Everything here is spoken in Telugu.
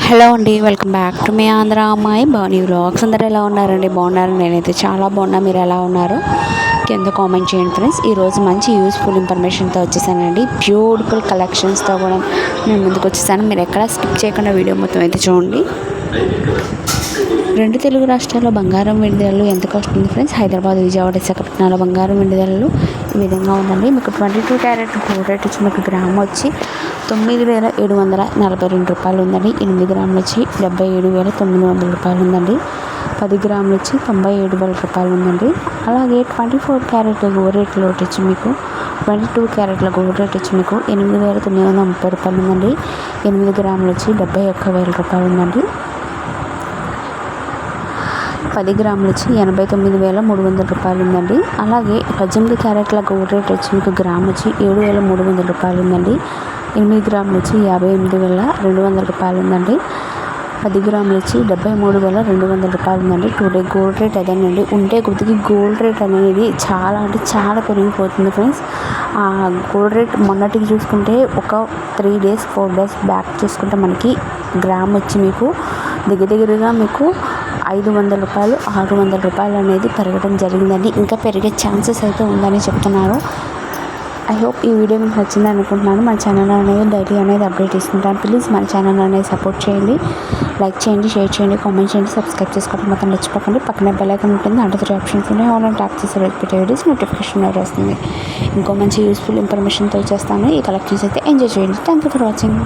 హలో అండి, welcome back to me Andhra అమ్మాయి బానీ వ్లాగ్స్. అందరూ ఎలా ఉన్నారండి? బాగున్నారు? నేనైతే చాలా బాగున్నా. మీరు ఎలా ఉన్నారు కింద కామెంట్ చేయండి ఫ్రెండ్స్. ఈరోజు మంచి యూస్ఫుల్ ఇన్ఫర్మేషన్తో వచ్చేసానండి. బ్యూటిఫుల్ కలెక్షన్స్తో కూడా నేను ముందుకు వచ్చేసాను. మీరు ఎక్కడ స్కిప్ చేయకుండా వీడియో మొత్తం అయితే చూడండి. రెండు తెలుగు రాష్ట్రాల్లో బంగారం వెండి ధరలు ఎంత కాస్ట్ ఉంది ఫ్రెండ్స్? హైదరాబాద్, విజయవాడ, విశాఖపట్నంలో బంగారం వెండి ధరలు ఈ విధంగా ఉందండి. మీకు 22 క్యారెట్ గోల్డ్ రేట్ వచ్చి మీకు గ్రామ్ వచ్చి 9,742 రూపాయలు ఉందండి. 8 గ్రాములు వచ్చి 77,900 రూపాయలు ఉందండి. 10 గ్రాములు వచ్చి 97,000 రూపాయలు ఉందండి. అలాగే 24 క్యారెట్ గోల్డ్ రేట్లో వచ్చి మీకు 22 క్యారెట్ల గోల్డ్ రేట్ వచ్చి మీకు 8,930 రూపాయలు ఉందండి. 8 గ్రాములు వచ్చి 71,000 రూపాయలు ఉందండి. 10 గ్రాములు వచ్చి 89,300 రూపాయలు ఉందండి. అలాగే 18 క్యారెట్ల గోల్డ్ రేట్ వచ్చి మీకు గ్రామ్ వచ్చి 7,300 రూపాయలు ఉందండి. 8 గ్రాములు వచ్చి 58,200 రూపాయలు ఉందండి. 10 గ్రాములు వచ్చి 73,200 రూపాయలు ఉందండి. టుడే గోల్డ్ రేట్ అదేనండి. ఉంటే కొద్దిగా గోల్డ్ రేట్ అనేది చాలా అంటే చాలా పెరిగిపోతుంది ఫ్రెండ్స్. ఆ గోల్డ్ రేట్ మొన్నటికి చూసుకుంటే ఒక 3 డేస్ 4 డేస్ బ్యాక్ చూసుకుంటే మనకి గ్రామ్ వచ్చి మీకు దగ్గరగా మీకు 500 రూపాయలు 600 రూపాయలు అనేది పెరగడం జరిగిందండి. ఇంకా పెరిగే ఛాన్సెస్ అయితే ఉందని చెప్తున్నారు. ఐ హోప్ ఈ వీడియో మీకు నచ్చిందని అనుకుంటున్నాను. మన ఛానల్ అనేది డైలీ అనేది అప్డేట్ ఇస్తుంటాను. ప్లీజ్ మన ఛానల్ అనేది సపోర్ట్ చేయండి, లైక్ చేయండి, షేర్ చేయండి, కామెంట్ చేయండి, సబ్స్క్రైబ్ చేసుకోవడం మొత్తం మర్చిపోకండి. పక్కన బెల్ ఐకాన్ ఉంటుంది, అంటే 3 ఆప్షన్స్ ఉన్నాయి. ఆన్లైన్ ట్యాప్ చేసి పెట్టే వీడియోస్ నోటిఫికేషన్ వస్తుంది. ఇంకో మంచి యూస్ఫుల్ ఇన్ఫర్మేషన్తో చేస్తాను. ఈ కలెక్షన్స్ అయితే ఎంజాయ్ చేయండి. Thank you for watching.